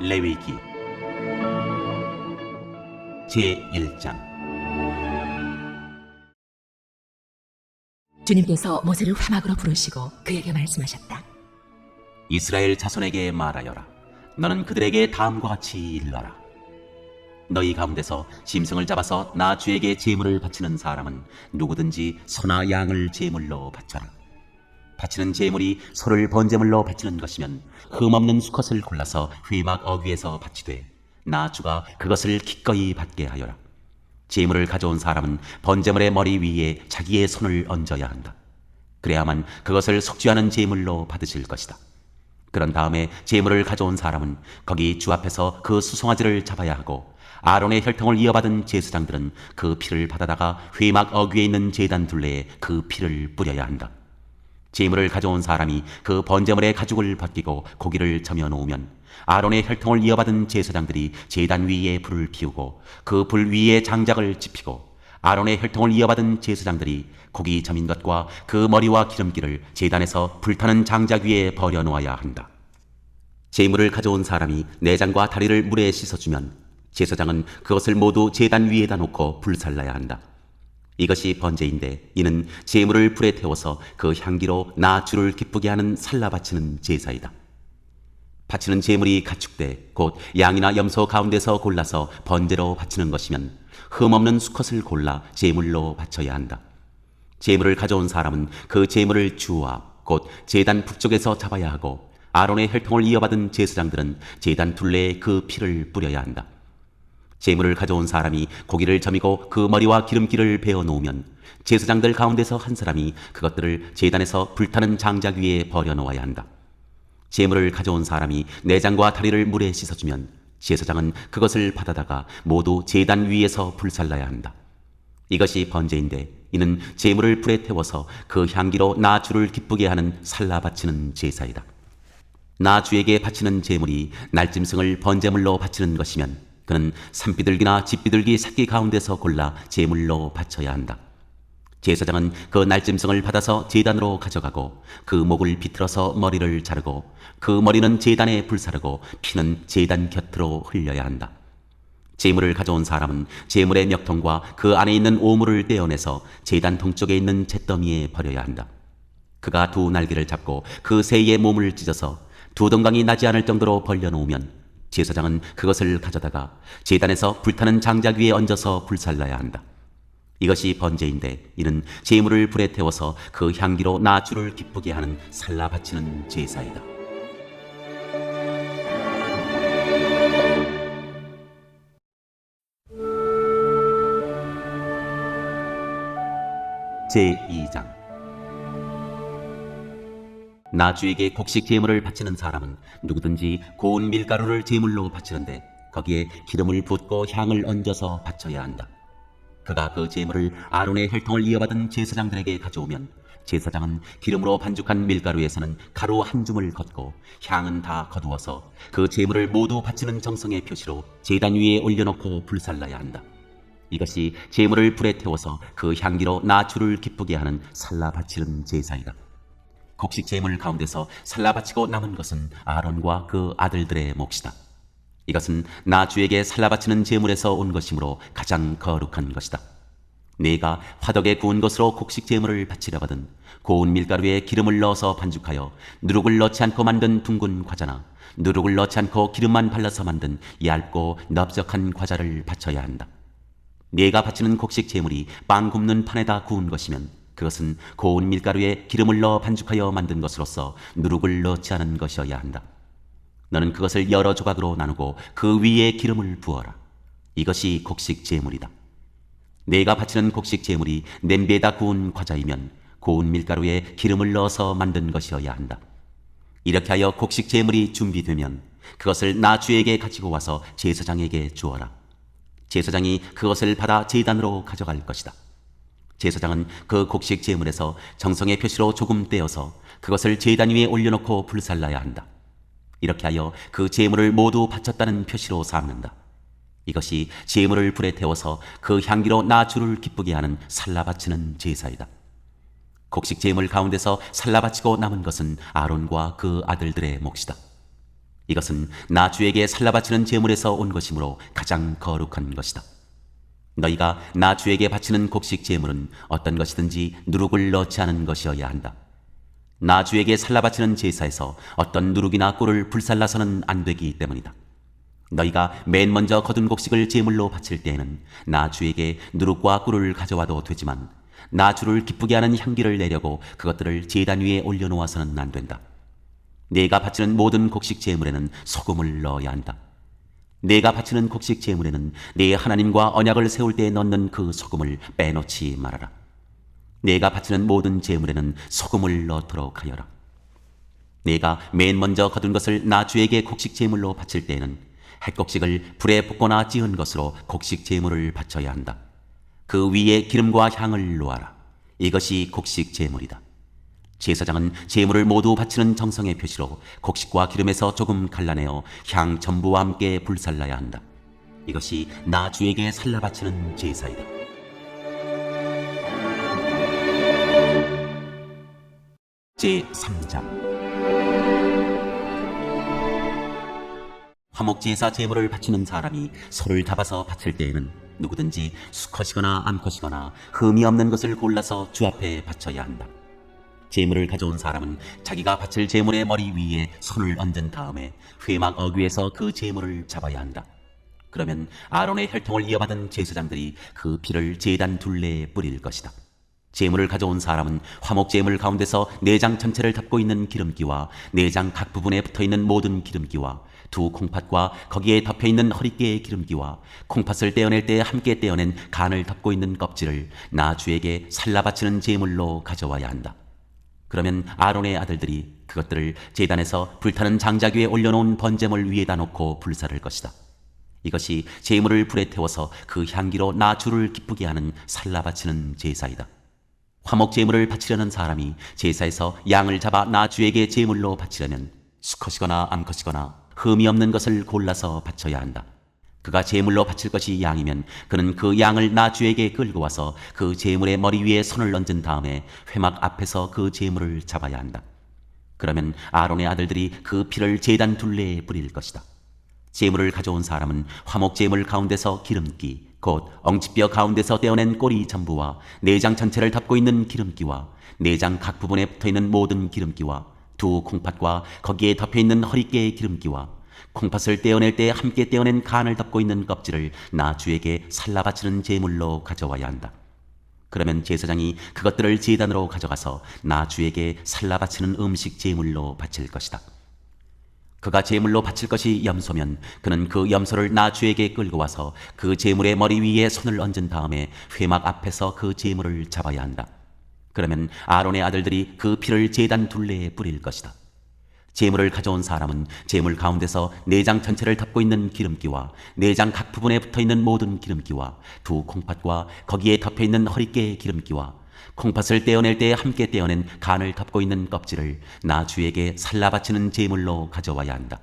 레위기 제1장. 주님께서 모세를 화막으로 부르시고 그에게 말씀하셨다. 이스라엘 자손에게 말하여라. 너는 그들에게 다음과 같이 일러라. 너희 가운데서 짐승을 잡아서 나 주에게 제물을 바치는 사람은 누구든지 소나 양을 제물로 바쳐라. 바치는 제물이 소를 번제물로 바치는 것이면 흠없는 수컷을 골라서 회막 어귀에서 바치되 나 주가 그것을 기꺼이 받게 하여라. 제물을 가져온 사람은 번제물의 머리 위에 자기의 손을 얹어야 한다. 그래야만 그것을 속죄하는 제물로 받으실 것이다. 그런 다음에 제물을 가져온 사람은 거기 주 앞에서 그 수송아지를 잡아야 하고 아론의 혈통을 이어받은 제사장들은 그 피를 받아다가 회막 어귀에 있는 제단 둘레에 그 피를 뿌려야 한다. 제물을 가져온 사람이 그 번제물의 가죽을 벗기고 고기를 저며 놓으면 아론의 혈통을 이어받은 제사장들이 제단 위에 불을 피우고 그 불 위에 장작을 지피고 아론의 혈통을 이어받은 제사장들이 고기 저민 것과 그 머리와 기름기를 제단에서 불타는 장작 위에 버려 놓아야 한다. 제물을 가져온 사람이 내장과 다리를 물에 씻어주면 제사장은 그것을 모두 제단 위에다 놓고 불살라야 한다. 이것이 번제인데 이는 제물을 불에 태워서 그 향기로 나 주를 기쁘게 하는 살라 바치는 제사이다. 바치는 제물이 가축돼 곧 양이나 염소 가운데서 골라서 번제로 바치는 것이면 흠없는 수컷을 골라 제물로 바쳐야 한다. 제물을 가져온 사람은 그 제물을 주 앞 곧 제단 북쪽에서 잡아야 하고 아론의 혈통을 이어받은 제사장들은 제단 둘레에 그 피를 뿌려야 한다. 제물을 가져온 사람이 고기를 저미고 그 머리와 기름기를 베어 놓으면 제사장들 가운데서 한 사람이 그것들을 제단에서 불타는 장작 위에 버려 놓아야 한다. 제물을 가져온 사람이 내장과 다리를 물에 씻어주면 제사장은 그것을 받아다가 모두 제단 위에서 불살라야 한다. 이것이 번제인데 이는 제물을 불에 태워서 그 향기로 나 주를 기쁘게 하는 살라 바치는 제사이다. 나 주에게 바치는 제물이 날짐승을 번제물로 바치는 것이면 그는 산비둘기나 집비둘기 새끼 가운데서 골라 제물로 바쳐야 한다. 제사장은 그 날짐승을 받아서 제단으로 가져가고 그 목을 비틀어서 머리를 자르고 그 머리는 제단에 불사르고 피는 제단 곁으로 흘려야 한다. 제물을 가져온 사람은 제물의 멱통과 그 안에 있는 오물을 떼어내서 제단 동쪽에 있는 잿더미에 버려야 한다. 그가 두 날개를 잡고 그 새의 몸을 찢어서 두 덩강이 나지 않을 정도로 벌려놓으면 제사장은 그것을 가져다가 제단에서 불타는 장작 위에 얹어서 불살라야 한다. 이것이 번제인데 이는 제물을 불에 태워서 그 향기로 나 주를 기쁘게 하는 살라 바치는 제사이다. 제2장. 나 주에게 곡식 제물을 바치는 사람은 누구든지 고운 밀가루를 제물로 바치는데 거기에 기름을 붓고 향을 얹어서 바쳐야 한다. 그가 그 제물을 아론의 혈통을 이어받은 제사장들에게 가져오면 제사장은 기름으로 반죽한 밀가루에서는 가루 한 줌을 걷고 향은 다 거두어서 그 제물을 모두 바치는 정성의 표시로 제단 위에 올려놓고 불살라야 한다. 이것이 제물을 불에 태워서 그 향기로 나 주를 기쁘게 하는 살라 바치는 제사이다. 곡식 제물 가운데서 살라 바치고 남은 것은 아론과 그 아들들의 몫이다. 이것은 나 주에게 살라 바치는 제물에서 온 것이므로 가장 거룩한 것이다. 네가 화덕에 구운 것으로 곡식 제물을 바치려거든 고운 밀가루에 기름을 넣어서 반죽하여 누룩을 넣지 않고 만든 둥근 과자나 누룩을 넣지 않고 기름만 발라서 만든 얇고 넓적한 과자를 바쳐야 한다. 네가 바치는 곡식 제물이 빵 굽는 판에다 구운 것이면 그것은 고운 밀가루에 기름을 넣어 반죽하여 만든 것으로서 누룩을 넣지 않은 것이어야 한다. 너는 그것을 여러 조각으로 나누고 그 위에 기름을 부어라. 이것이 곡식 제물이다. 네가 바치는 곡식 제물이 냄비에다 구운 과자이면 고운 밀가루에 기름을 넣어서 만든 것이어야 한다. 이렇게 하여 곡식 제물이 준비되면 그것을 나 주에게 가지고 와서 제사장에게 주어라. 제사장이 그것을 받아 제단으로 가져갈 것이다. 제사장은 그 곡식 제물에서 정성의 표시로 조금 떼어서 그것을 제단 위에 올려놓고 불살라야 한다. 이렇게 하여 그 제물을 모두 바쳤다는 표시로 삼는다. 이것이 제물을 불에 태워서 그 향기로 나 주를 기쁘게 하는 살라 바치는 제사이다. 곡식 제물 가운데서 살라 바치고 남은 것은 아론과 그 아들들의 몫이다. 이것은 나 주에게 살라바치는 제물에서 온 것이므로 가장 거룩한 것이다. 너희가 나 주에게 바치는 곡식 제물은 어떤 것이든지 누룩을 넣지 않은 것이어야 한다. 나 주에게 살라바치는 제사에서 어떤 누룩이나 꿀을 불살라서는 안 되기 때문이다. 너희가 맨 먼저 거둔 곡식을 제물로 바칠 때에는 나 주에게 누룩과 꿀을 가져와도 되지만 나 주를 기쁘게 하는 향기를 내려고 그것들을 제단 위에 올려놓아서는 안 된다. 네가 바치는 모든 곡식 제물에는 소금을 넣어야 한다. 네가 바치는 곡식 제물에는 네 하나님과 언약을 세울 때 넣는 그 소금을 빼놓지 말아라. 네가 바치는 모든 제물에는 소금을 넣도록 하여라. 네가 맨 먼저 거둔 것을 나 주에게 곡식 제물로 바칠 때에는 햇곡식을 불에 볶거나 찌은 것으로 곡식 제물을 바쳐야 한다. 그 위에 기름과 향을 놓아라. 이것이 곡식 제물이다. 제사장은 제물을 모두 바치는 정성의 표시로 곡식과 기름에서 조금 갈라내어 향 전부와 함께 불살라야 한다. 이것이 나 주에게 살라 바치는 제사이다. 제3장 화목제사 제물을 바치는 사람이 소를 잡아서 바칠 때에는 누구든지 수컷이거나 암컷이거나 흠이 없는 것을 골라서 주 앞에 바쳐야 한다. 제물을 가져온 사람은 자기가 바칠 제물의 머리 위에 손을 얹은 다음에 회막 어귀에서 그 제물을 잡아야 한다. 그러면 아론의 혈통을 이어받은 제사장들이 그 피를 제단 둘레에 뿌릴 것이다. 제물을 가져온 사람은 화목제물 가운데서 내장 전체를 덮고 있는 기름기와 내장 각 부분에 붙어있는 모든 기름기와 두 콩팥과 거기에 덮여있는 허리깨의 기름기와 콩팥을 떼어낼 때 함께 떼어낸 간을 덮고 있는 껍질을 나 주에게 살라 바치는 제물로 가져와야 한다. 그러면 아론의 아들들이 그것들을 제단에서 불타는 장작 위에 올려놓은 번제물 위에다 놓고 불사를 것이다. 이것이 제물을 불에 태워서 그 향기로 나 주를 기쁘게 하는 살라 바치는 제사이다. 화목 제물을 바치려는 사람이 제사에서 양을 잡아 나 주에게 제물로 바치려면 수컷이거나 암컷이거나 흠이 없는 것을 골라서 바쳐야 한다. 그가 제물로 바칠 것이 양이면 그는 그 양을 나 주에게 끌고 와서 그 제물의 머리 위에 손을 얹은 다음에 회막 앞에서 그 제물을 잡아야 한다. 그러면 아론의 아들들이 그 피를 제단 둘레에 뿌릴 것이다. 제물을 가져온 사람은 화목 제물 가운데서 기름기 곧 엉치뼈 가운데서 떼어낸 꼬리 전부와 내장 전체를 덮고 있는 기름기와 내장 각 부분에 붙어있는 모든 기름기와 두 콩팥과 거기에 덮여있는 허리깨의 기름기와 콩팥을 떼어낼 때 함께 떼어낸 간을 덮고 있는 껍질을 나 주에게 살라 바치는 제물로 가져와야 한다. 그러면 제사장이 그것들을 제단으로 가져가서 나 주에게 살라 바치는 음식 제물로 바칠 것이다. 그가 제물로 바칠 것이 염소면 그는 그 염소를 나 주에게 끌고 와서 그 제물의 머리 위에 손을 얹은 다음에 회막 앞에서 그 제물을 잡아야 한다. 그러면 아론의 아들들이 그 피를 제단 둘레에 뿌릴 것이다. 제물을 가져온 사람은 제물 가운데서 내장 전체를 덮고 있는 기름기와 내장 각 부분에 붙어있는 모든 기름기와 두 콩팥과 거기에 덮여있는 허리깨의 기름기와 콩팥을 떼어낼 때 함께 떼어낸 간을 덮고 있는 껍질을 나 주에게 살라 바치는 제물로 가져와야 한다.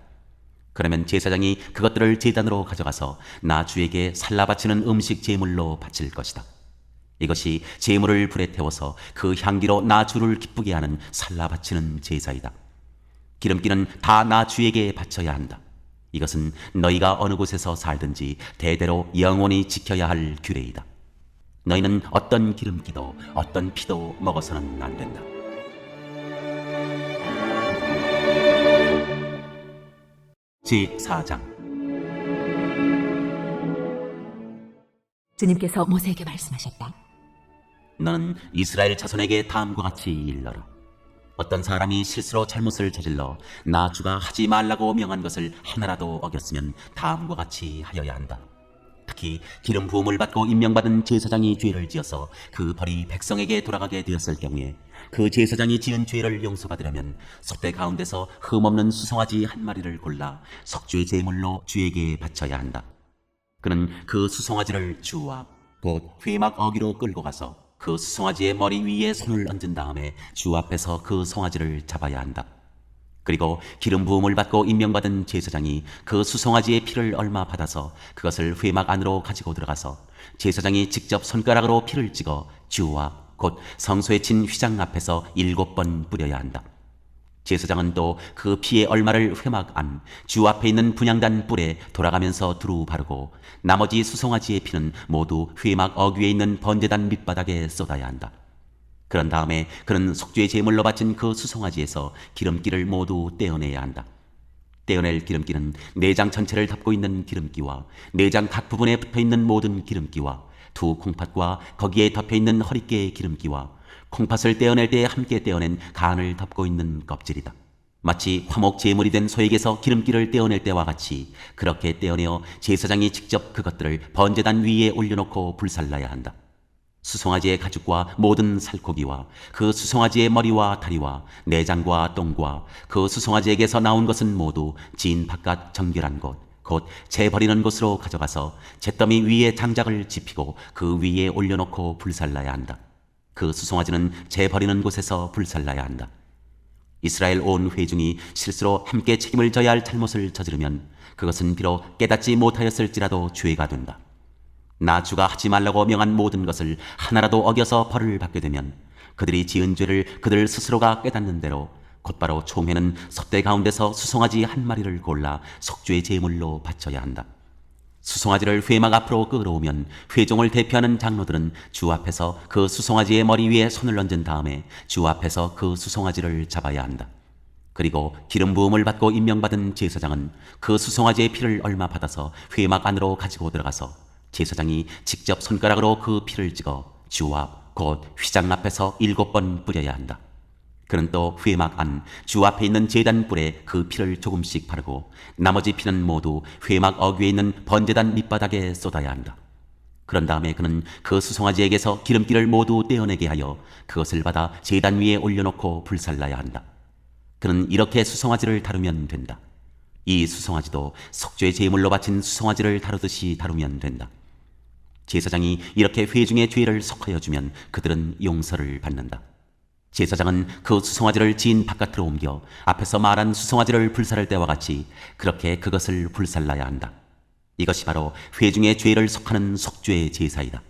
그러면 제사장이 그것들을 제단으로 가져가서 나 주에게 살라 바치는 음식 제물로 바칠 것이다. 이것이 제물을 불에 태워서 그 향기로 나 주를 기쁘게 하는 살라 바치는 제사이다. 기름기는 다 나 주에게 바쳐야 한다. 이것은 너희가 어느 곳에서 살든지 대대로 영원히 지켜야 할 규례이다. 너희는 어떤 기름기도 어떤 피도 먹어서는 안 된다. 제4장 주님께서 모세에게 말씀하셨다. 너는 이스라엘 자손에게 다음과 같이 일러라. 어떤 사람이 실수로 잘못을 저질러 나 주가 하지 말라고 명한 것을 하나라도 어겼으면 다음과 같이 하여야 한다. 특히 기름 부음을 받고 임명받은 제사장이 죄를 지어서 그 벌이 백성에게 돌아가게 되었을 경우에 그 제사장이 지은 죄를 용서받으려면 속대 가운데서 흠없는 수송아지 한 마리를 골라 속죄 제물로 주에게 바쳐야 한다. 그는 그 수송아지를 주 앞 곧 회막 어귀로 끌고 가서 그 수송아지의 머리 위에 손을 얹은 다음에 주 앞에서 그 송아지를 잡아야 한다. 그리고 기름 부음을 받고 임명받은 제사장이 그 수송아지의 피를 얼마 받아서 그것을 회막 안으로 가지고 들어가서 제사장이 직접 손가락으로 피를 찍어 주와 곧 성소에 친 휘장 앞에서 7번 뿌려야 한다. 제사장은 또 그 피의 얼마를 회막 안 주 앞에 있는 분향단 뿔에 돌아가면서 두루 바르고 나머지 수송아지의 피는 모두 회막 어귀에 있는 번제단 밑바닥에 쏟아야 한다. 그런 다음에 그는 속죄의 제물로 바친 그 수송아지에서 기름기를 모두 떼어내야 한다. 떼어낼 기름기는 내장 전체를 덮고 있는 기름기와 내장 각 부분에 붙어있는 모든 기름기와 두 콩팥과 거기에 덮여있는 허리깨의 기름기와 콩팥을 떼어낼 때 함께 떼어낸 간을 덮고 있는 껍질이다. 마치 화목 제물이 된 소에게서 기름기를 떼어낼 때와 같이 그렇게 떼어내어 제사장이 직접 그것들을 번제단 위에 올려놓고 불살라야 한다. 수송아지의 가죽과 모든 살코기와 그 수송아지의 머리와 다리와 내장과 똥과 그 수송아지에게서 나온 것은 모두 진 바깥 정결한 곳, 곧 재 버리는 곳으로 가져가서 잿더미 위에 장작을 지피고 그 위에 올려놓고 불살라야 한다. 그 수송아지는 재 버리는 곳에서 불살라야 한다. 이스라엘 온 회중이 실수로 함께 책임을 져야 할 잘못을 저지르면 그것은 비록 깨닫지 못하였을지라도 죄가 된다. 나 주가 하지 말라고 명한 모든 것을 하나라도 어겨서 벌을 받게 되면 그들이 지은 죄를 그들 스스로가 깨닫는 대로 곧바로 총회는 섭대 가운데서 수송아지 한 마리를 골라 속죄 제물로 바쳐야 한다. 수송아지를 회막 앞으로 끌어오면 회종을 대표하는 장로들은 주 앞에서 그 수송아지의 머리 위에 손을 얹은 다음에 주 앞에서 그 수송아지를 잡아야 한다. 그리고 기름 부음을 받고 임명받은 제사장은 그 수송아지의 피를 얼마 받아서 회막 안으로 가지고 들어가서 제사장이 직접 손가락으로 그 피를 찍어 주 앞, 곧 휘장 앞에서 7번 뿌려야 한다. 그는 또 회막 안 주 앞에 있는 제단 뿔에 그 피를 조금씩 바르고 나머지 피는 모두 회막 어귀에 있는 번제단 밑바닥에 쏟아야 한다. 그런 다음에 그는 그 수송아지에게서 기름기를 모두 떼어내게 하여 그것을 받아 제단 위에 올려놓고 불살라야 한다. 그는 이렇게 수송아지를 다루면 된다. 이 수송아지도 속죄 제물로 바친 수송아지를 다루듯이 다루면 된다. 제사장이 이렇게 회중의 죄를 속하여 주면 그들은 용서를 받는다. 제사장은 그 수송아지를 진 바깥으로 옮겨 앞에서 말한 수송아지를 불살할 때와 같이 그렇게 그것을 불살라야 한다. 이것이 바로 회중의 죄를 속하는 속죄의 제사이다.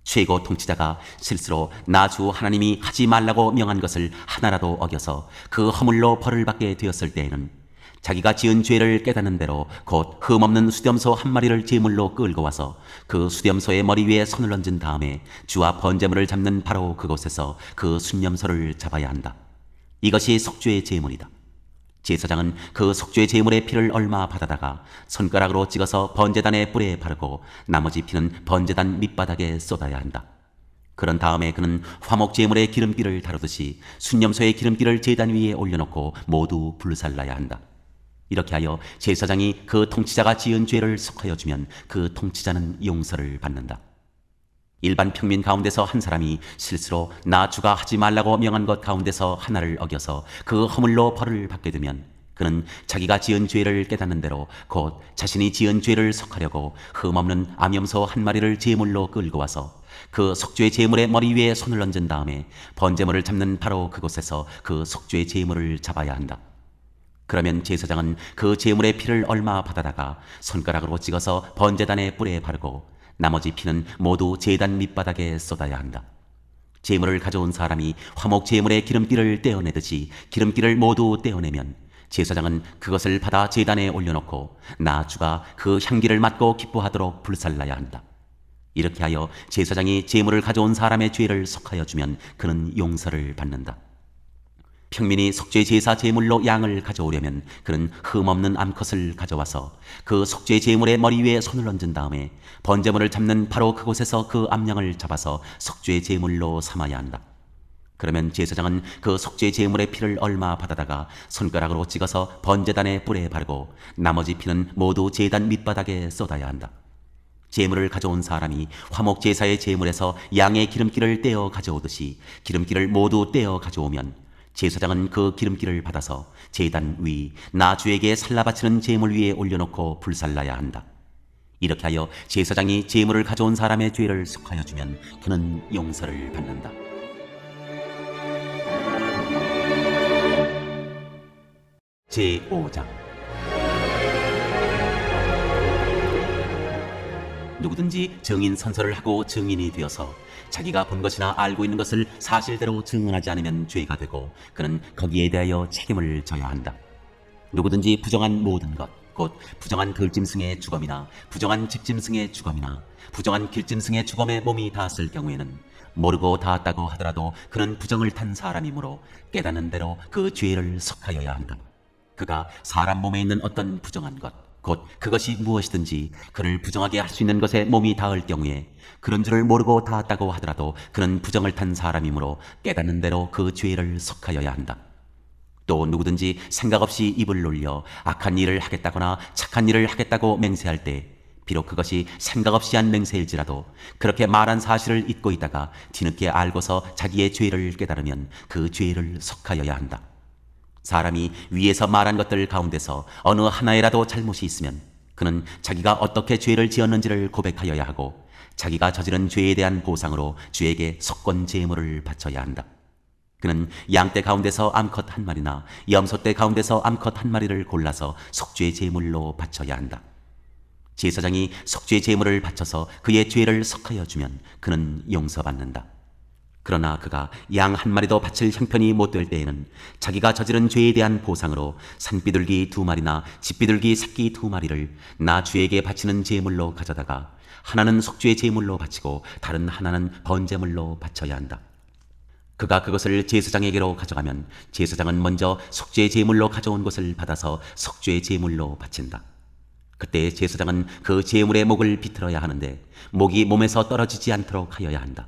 최고 통치자가 실수로 나 주 하나님이 하지 말라고 명한 것을 하나라도 어겨서 그 허물로 벌을 받게 되었을 때에는 자기가 지은 죄를 깨닫는 대로 곧 흠없는 수렴소 한 마리를 제물로 끌고 와서 그 수렴소의 머리 위에 손을 얹은 다음에 주와 번제물을 잡는 바로 그곳에서 그 수념소를 잡아야 한다. 이것이 속죄의 제물이다. 제사장은 그 속죄의 제물의 피를 얼마 받아다가 손가락으로 찍어서 번제단의 뿔에 바르고 나머지 피는 번제단 밑바닥에 쏟아야 한다. 그런 다음에 그는 화목 제물의 기름기를 다루듯이 수념소의 기름기를 제단 위에 올려놓고 모두 불살라야 한다. 이렇게 하여 제사장이 그 통치자가 지은 죄를 속하여 주면 그 통치자는 용서를 받는다. 일반 평민 가운데서 한 사람이 실수로 나 주가 하지 말라고 명한 것 가운데서 하나를 어겨서 그 허물로 벌을 받게 되면 그는 자기가 지은 죄를 깨닫는 대로 곧 자신이 지은 죄를 속하려고 흠없는 암염소 한 마리를 제물로 끌고 와서 그 속죄 제물의 머리 위에 손을 얹은 다음에 번제물을 잡는 바로 그곳에서 그 속죄 제물을 잡아야 한다. 그러면 제사장은 그 제물의 피를 얼마 받아다가 손가락으로 찍어서 번제단의 뿔에 바르고 나머지 피는 모두 제단 밑바닥에 쏟아야 한다. 제물을 가져온 사람이 화목 제물의 기름기를 떼어내듯이 기름기를 모두 떼어내면 제사장은 그것을 받아 제단에 올려놓고 나 주가 그 향기를 맡고 기뻐하도록 불살라야 한다. 이렇게 하여 제사장이 제물을 가져온 사람의 죄를 속하여 주면 그는 용서를 받는다. 평민이 속죄 제사 제물로 양을 가져오려면 그는 흠없는 암컷을 가져와서 그 속죄 제물의 머리 위에 손을 얹은 다음에 번제물을 잡는 바로 그곳에서 그 암양을 잡아서 속죄 제물로 삼아야 한다. 그러면 제사장은 그 속죄 제물의 피를 얼마 받아다가 손가락으로 찍어서 번제단의 뿔에 바르고 나머지 피는 모두 제단 밑바닥에 쏟아야 한다. 제물을 가져온 사람이 화목 제사의 제물에서 양의 기름기를 떼어 가져오듯이 기름기를 모두 떼어 가져오면 제사장은 그 기름기를 받아서 제단 위 나 주에게 살라 바치는 제물 위에 올려놓고 불살라야 한다. 이렇게 하여 제사장이 제물을 가져온 사람의 죄를 속하여 주면 그는 용서를 받는다. 제5장 누구든지 증인 선서를 하고 증인이 되어서 자기가 본 것이나 알고 있는 것을 사실대로 증언하지 않으면 죄가 되고 그는 거기에 대하여 책임을 져야 한다. 누구든지 부정한 모든 것, 곧 부정한 들짐승의 주검이나 부정한 집짐승의 주검이나 부정한 길짐승의 주검에 몸이 닿았을 경우에는 모르고 닿았다고 하더라도 그는 부정을 탄 사람이므로 깨닫는 대로 그 죄를 속하여야 한다. 그가 사람 몸에 있는 어떤 부정한 것, 곧 그것이 무엇이든지 그를 부정하게 할 수 있는 것에 몸이 닿을 경우에 그런 줄을 모르고 닿았다고 하더라도 그는 부정을 탄 사람이므로 깨닫는 대로 그 죄를 속하여야 한다. 또 누구든지 생각 없이 입을 놀려 악한 일을 하겠다거나 착한 일을 하겠다고 맹세할 때 비록 그것이 생각 없이 한 맹세일지라도 그렇게 말한 사실을 잊고 있다가 뒤늦게 알고서 자기의 죄를 깨달으면 그 죄를 속하여야 한다. 사람이 위에서 말한 것들 가운데서 어느 하나에라도 잘못이 있으면 그는 자기가 어떻게 죄를 지었는지를 고백하여야 하고 자기가 저지른 죄에 대한 보상으로 주에게 속건 제물을 바쳐야 한다. 그는 양떼 가운데서 암컷 한 마리나 염소떼 가운데서 암컷 한 마리를 골라서 속죄 제물로 바쳐야 한다. 제사장이 속죄 제물을 바쳐서 그의 죄를 속하여 주면 그는 용서받는다. 그러나 그가 양 한 마리도 바칠 형편이 못 될 때에는 자기가 저지른 죄에 대한 보상으로 산비둘기 2마리나 집비둘기 새끼 2마리를 나 주에게 바치는 제물로 가져다가 하나는 속죄 제물로 바치고 다른 하나는 번제물로 바쳐야 한다. 그가 그것을 제사장에게로 가져가면 제사장은 먼저 속죄 제물로 가져온 것을 받아서 속죄 제물로 바친다. 그때 제사장은 그 제물의 목을 비틀어야 하는데 목이 몸에서 떨어지지 않도록 하여야 한다.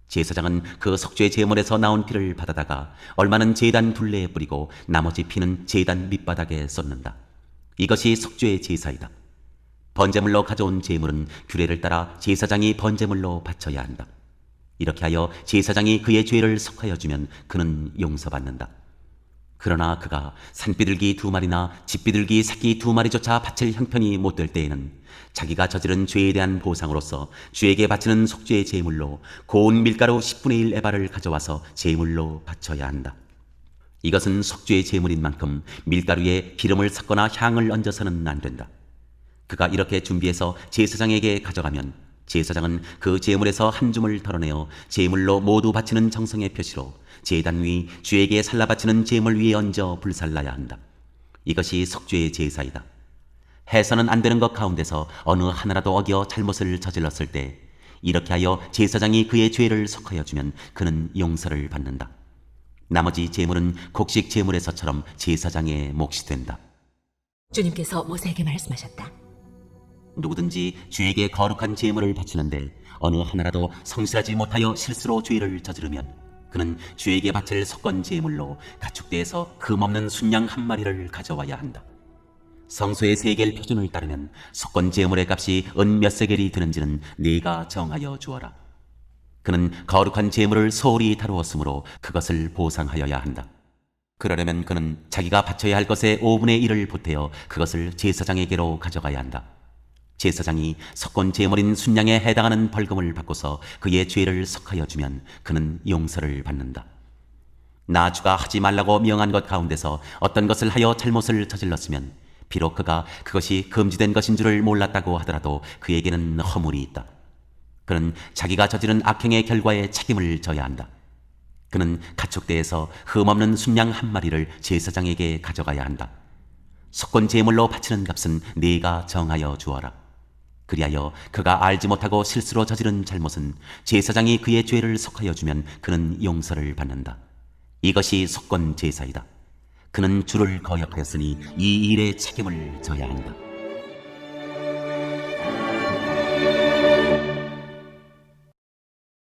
제사장은 그 속죄 제물에서 나온 피를 받아다가 얼마는 제단 둘레에 뿌리고 나머지 피는 제단 밑바닥에 쏟는다. 이것이 속죄 제사이다. 번제물로 가져온 제물은 규례를 따라 제사장이 번제물로 바쳐야 한다. 이렇게 하여 제사장이 그의 죄를 속하여 주면 그는 용서받는다. 그러나 그가 산비둘기 2마리나 집비둘기 새끼 2마리조차 바칠 형편이 못 될 때에는 자기가 저지른 죄에 대한 보상으로서 주에게 바치는 속죄의 제물로 고운 밀가루 10분의 1 에바를 가져와서 제물로 바쳐야 한다. 이것은 속죄의 제물인 만큼 밀가루에 기름을 섞거나 향을 얹어서는 안 된다. 그가 이렇게 준비해서 제사장에게 가져가면 제사장은 그 제물에서 한 줌을 덜어내어 제물로 모두 바치는 정성의 표시로 제단 위 주에게 살라 바치는 제물 위에 얹어 불살라야 한다. 이것이 속죄의 제사이다. 해서는 안 되는 것 가운데서 어느 하나라도 어겨 잘못을 저질렀을 때 이렇게 하여 제사장이 그의 죄를 속하여 주면 그는 용서를 받는다. 나머지 제물은 곡식 제물에서처럼 제사장의 몫이 된다. 주님께서 모세에게 말씀하셨다. 누구든지 주에게 거룩한 제물을 바치는데 어느 하나라도 성실하지 못하여 실수로 죄를 저지르면 그는 주에게 바칠 속건 제물로 가축대에서 흠없는 순양 한 마리를 가져와야 한다. 성소의 세겔 표준을 따르면 속건 제물의 값이 은 몇 세겔이 드는지는 네가 정하여 주어라. 그는 거룩한 제물을 소홀히 다루었으므로 그것을 보상하여야 한다. 그러려면 그는 자기가 바쳐야 할 것의 5분의 1을 보태어 그것을 제사장에게로 가져가야 한다. 제사장이 속건 제물인 순양에 해당하는 벌금을 받고서 그의 죄를 속하여 주면 그는 용서를 받는다. 나 주가 하지 말라고 명한 것 가운데서 어떤 것을 하여 잘못을 저질렀으면 비록 그가 그것이 금지된 것인 줄을 몰랐다고 하더라도 그에게는 허물이 있다. 그는 자기가 저지른 악행의 결과에 책임을 져야 한다. 그는 가축대에서 흠없는 순양 한 마리를 제사장에게 가져가야 한다. 속건 제물로 바치는 값은 네가 정하여 주어라. 그리하여 그가 알지 못하고 실수로 저지른 잘못은 제사장이 그의 죄를 속하여 주면 그는 용서를 받는다. 이것이 속건 제사이다. 그는 주를 거역하였으니 이 일에 책임을 져야 한다.